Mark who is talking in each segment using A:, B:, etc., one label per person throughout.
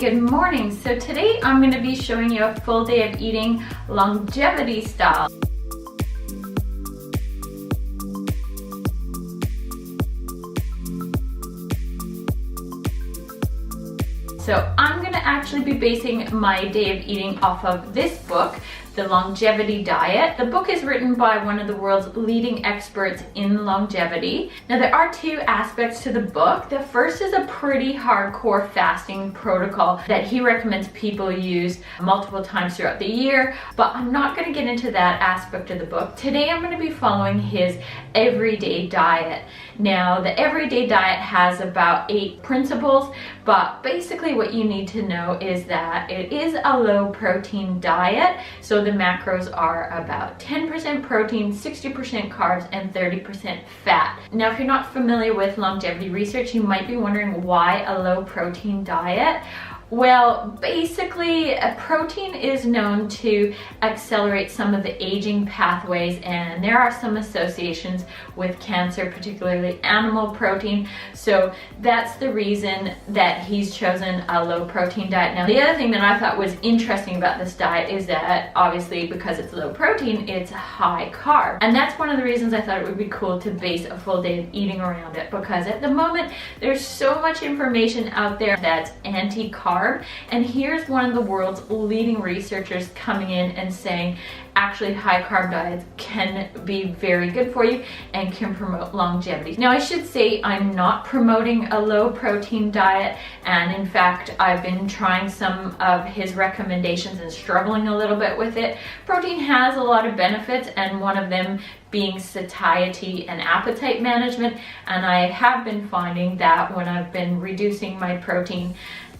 A: good morning. So today I'm going to be showing you a full day of eating longevity style. So I'm going to actually be basing my day of eating off of this book, The Longevity Diet. The book is written by one of the world's leading experts in longevity. Now there are two aspects to the book. The first is a pretty hardcore fasting protocol that he recommends people use multiple times throughout the year, but I'm not going to get into that aspect of the book. Today I'm going to be following his everyday diet. Now the everyday diet has about 8 principles, but basically what you need to know is that it is a low protein diet. So the macros are about 10% protein, 60% carbs, and 30% fat. Now, if you're not familiar with longevity research, you might be wondering why a low protein diet. Well, basically, protein is known to accelerate some of the aging pathways, and there are some associations with cancer, particularly animal protein. So that's the reason that he's chosen a low protein diet. Now, the other thing that I thought was interesting about this diet is that obviously because it's low protein, it's high carb. And that's one of the reasons I thought it would be cool to base a full day of eating around it, because at the moment, there's so much information out there that's anti-carb. And here's one of the world's leading researchers coming in and saying actually high carb diets can be very good for you and can promote longevity. Now I should say I'm not promoting a low protein diet, and in fact I've been trying some of his recommendations and struggling a little bit with it. Protein has a lot of benefits, and one of them being satiety and appetite management, and I have been finding that when I've been reducing my protein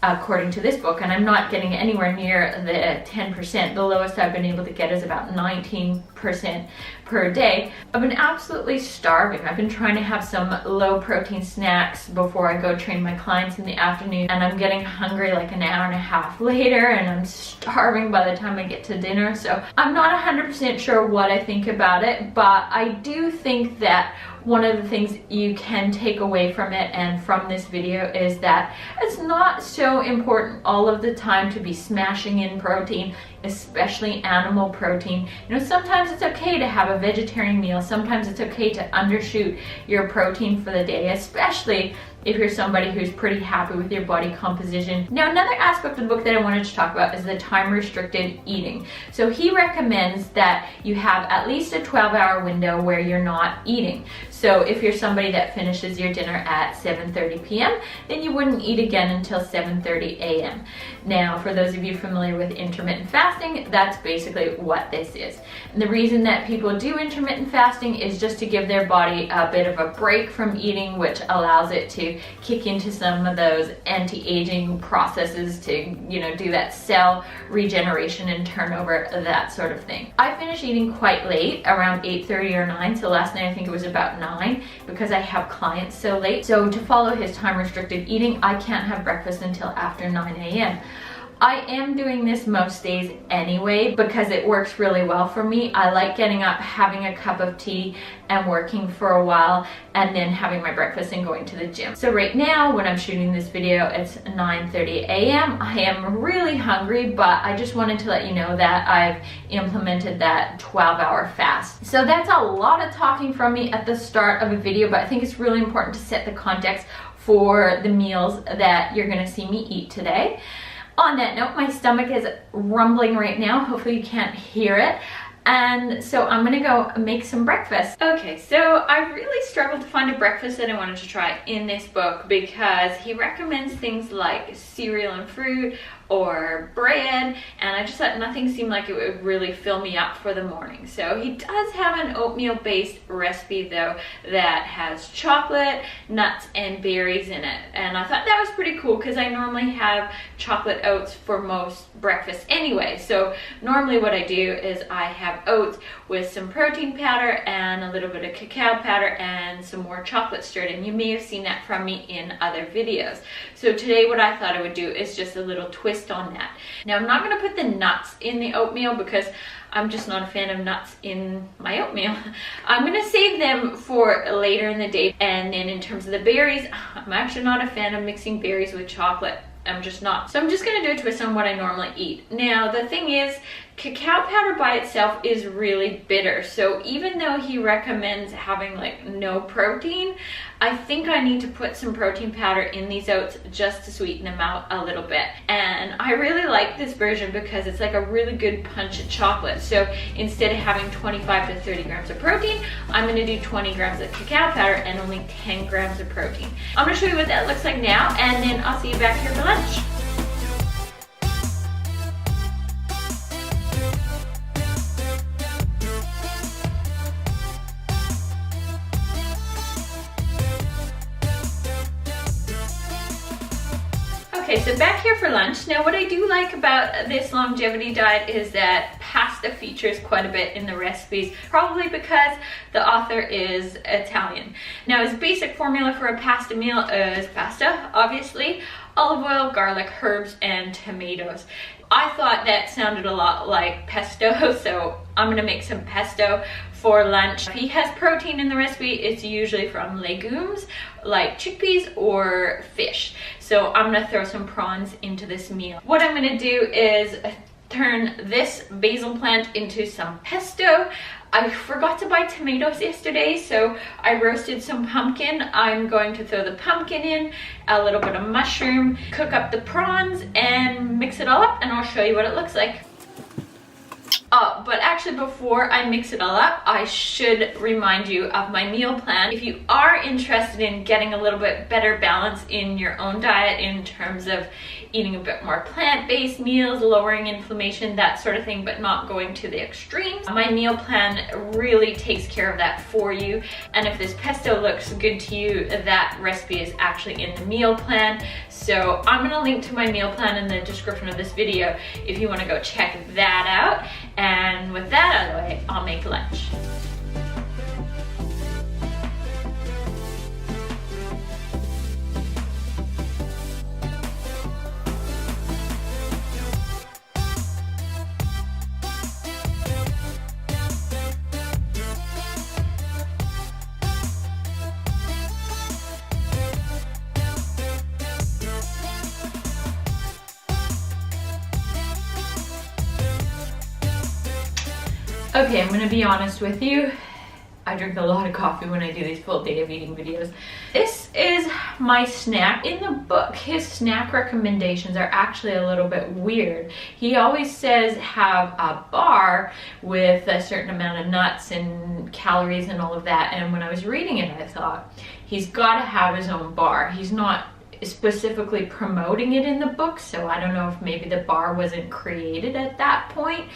A: according to this book, and I'm not getting anywhere near the 10%. The lowest I've been able to get is about 19% per day. I've been absolutely starving. I've been trying to have some low protein snacks before I go train my clients in the afternoon, and I'm getting hungry like an hour and a half later, and I'm starving by the time I get to dinner. So I'm not 100% sure what I think about it, but I do think that one of the things you can take away from it and from this video is that it's not so important all of the time to be smashing in protein, especially animal protein. You know, sometimes it's okay to have a vegetarian meal. Sometimes it's okay to undershoot your protein for the day, especially if you're somebody who's pretty happy with your body composition. Now, another aspect of the book that I wanted to talk about is the time-restricted eating. So he recommends that you have at least a 12-hour window where you're not eating. So if you're somebody that finishes your dinner at 7:30 p.m., then you wouldn't eat again until 7:30 a.m. Now, for those of you familiar with intermittent fasting, that's basically what this is. And the reason that people do intermittent fasting is just to give their body a bit of a break from eating, which allows it to kick into some of those anti-aging processes to, you know, do that cell regeneration and turnover, that sort of thing. I finished eating quite late, around 8:30 or 9, so last night I think it was about 9, because I have clients so late. So to follow his time-restricted eating, I can't have breakfast until after 9 a.m. I am doing this most days anyway because it works really well for me. I like getting up, having a cup of tea, and working for a while, and then having my breakfast and going to the gym. So right now, when I'm shooting this video, it's 9:30 a.m. I am really hungry, but I just wanted to let you know that I've implemented that 12-hour fast. So that's a lot of talking from me at the start of a video, but I think it's really important to set the context for the meals that you're gonna see me eat today. On that note, my stomach is rumbling right now. Hopefully you can't hear it. And so I'm gonna go make some breakfast. Okay, so I really struggled to find a breakfast that I wanted to try in this book, because he recommends things like cereal and fruit or bread, and I just thought nothing seemed like it would really fill me up for the morning. So he does have an oatmeal based recipe though that has chocolate, nuts, and berries in it, and I thought that was pretty cool because I normally have chocolate oats for most breakfasts anyway. So normally what I do is I have oats with some protein powder and a little bit of cacao powder and some more chocolate stirred, and you may have seen that from me in other videos. So today what I thought I would do is just a little twist on that. Now I'm not going to put the nuts in the oatmeal because I'm just not a fan of nuts in my oatmeal. I'm going to save them for later in the day. And then in terms of the berries, I'm actually not a fan of mixing berries with chocolate I'm just not. So I'm just gonna do a twist on what I normally eat. Now, the thing is, cacao powder by itself is really bitter. So even though he recommends having like no protein, I think I need to put some protein powder in these oats just to sweeten them out a little bit. And I really like this version because it's like a really good punch of chocolate. So instead of having 25 to 30 grams of protein, I'm gonna do 20 grams of cacao powder and only 10 grams of protein. I'm gonna show you what that looks like now, and then I'll see you back here for lunch. Okay, so back here for lunch. Now, what I do like about this longevity diet is that pasta features quite a bit in the recipes, probably because the author is Italian. Now, his basic formula for a pasta meal is pasta, obviously, olive oil, garlic, herbs, and tomatoes. I thought that sounded a lot like pesto, so I'm gonna make some pesto for lunch. If he has protein in the recipe, it's usually from legumes like chickpeas or fish. So I'm gonna throw some prawns into this meal. What I'm gonna do is turn this basil plant into some pesto. I forgot to buy tomatoes yesterday, so I roasted some pumpkin. I'm going to throw the pumpkin in, a little bit of mushroom, cook up the prawns, and mix it all up, and I'll show you what it looks like. But actually, before I mix it all up, I should remind you of my meal plan. If you are interested in getting a little bit better balance in your own diet in terms of eating a bit more plant-based meals, lowering inflammation, that sort of thing, but not going to the extremes, my meal plan really takes care of that for you. And if this pesto looks good to you, that recipe is actually in the meal plan. So I'm gonna link to my meal plan in the description of this video if you wanna go check that out. And with that out of the way, I'll make lunch. Okay, I'm gonna be honest with you. I drink a lot of coffee when I do these full day of eating videos. This is my snack. In the book, his snack recommendations are actually a little bit weird. He always says have a bar with a certain amount of nuts and calories and all of that. And when I was reading it, I thought, he's gotta have his own bar. He's not specifically promoting it in the book, so I don't know if maybe the bar wasn't created at that point.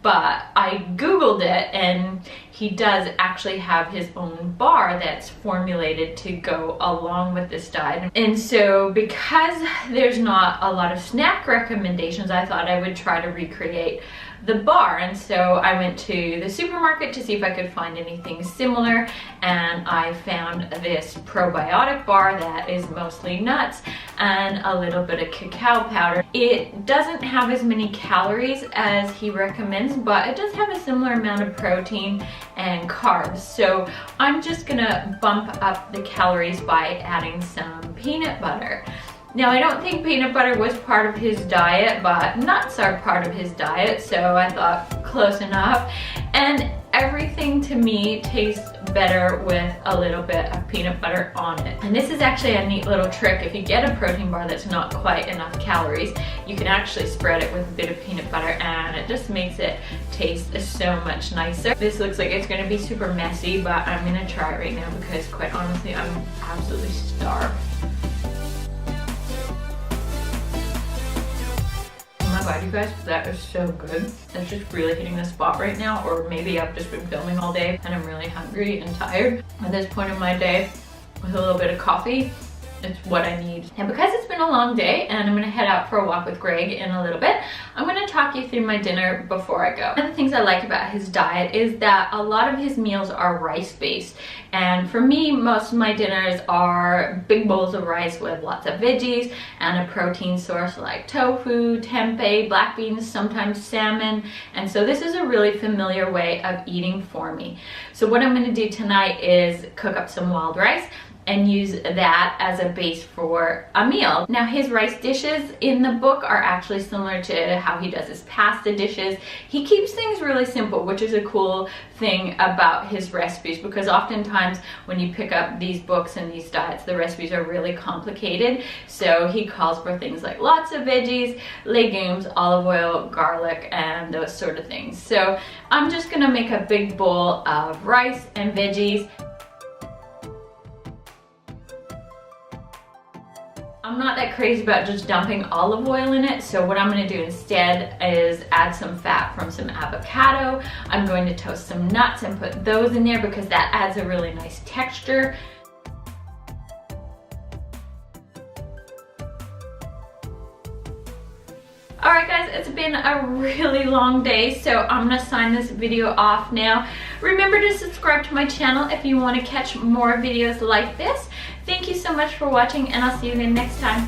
A: But I Googled it, and he does actually have his own bar that's formulated to go along with this diet. And so because there's not a lot of snack recommendations, I thought I would try to recreate the bar. And so I went to the supermarket to see if I could find anything similar, and I found this probiotic bar that is mostly nuts and a little bit of cacao powder. It doesn't have as many calories as he recommends, but it does have a similar amount of protein and carbs. So I'm just gonna bump up the calories by adding some peanut butter. Now, I don't think peanut butter was part of his diet, but nuts are part of his diet, so I thought close enough. And everything to me tastes better with a little bit of peanut butter on it. And this is actually a neat little trick. If you get a protein bar that's not quite enough calories, you can actually spread it with a bit of peanut butter, and it just makes it taste so much nicer. This looks like it's gonna be super messy, but I'm gonna try it right now because quite honestly, I'm absolutely starved. Oh my god, you guys, that is so good. That's just really hitting the spot right now, or maybe I've just been filming all day and I'm really hungry and tired. At this point in my day, with a little bit of coffee, it's what I need. And because it's been a long day and I'm gonna head out for a walk with Greg in a little bit, I'm gonna talk you through my dinner before I go. One of the things I like about his diet is that a lot of his meals are rice-based. And for me, most of my dinners are big bowls of rice with lots of veggies and a protein source like tofu, tempeh, black beans, sometimes salmon. And so this is a really familiar way of eating for me. So what I'm gonna do tonight is cook up some wild rice. and use that as a base for a meal. Now his rice dishes in the book are actually similar to how he does his pasta dishes. He keeps things really simple, which is a cool thing about his recipes, because oftentimes when you pick up these books and these diets, the recipes are really complicated. So he calls for things like lots of veggies, legumes, olive oil, garlic, and those sort of things. So I'm just gonna make a big bowl of rice and veggies. I'm not that crazy about just dumping olive oil in it, so what I'm going to do instead is add some fat from some avocado. I'm going to toast some nuts and put those in there because that adds a really nice texture. Alright guys, it's been a really long day, so I'm going to sign this video off now. Remember to subscribe to my channel if you want to catch more videos like this. Thank you so much for watching, and I'll see you again next time.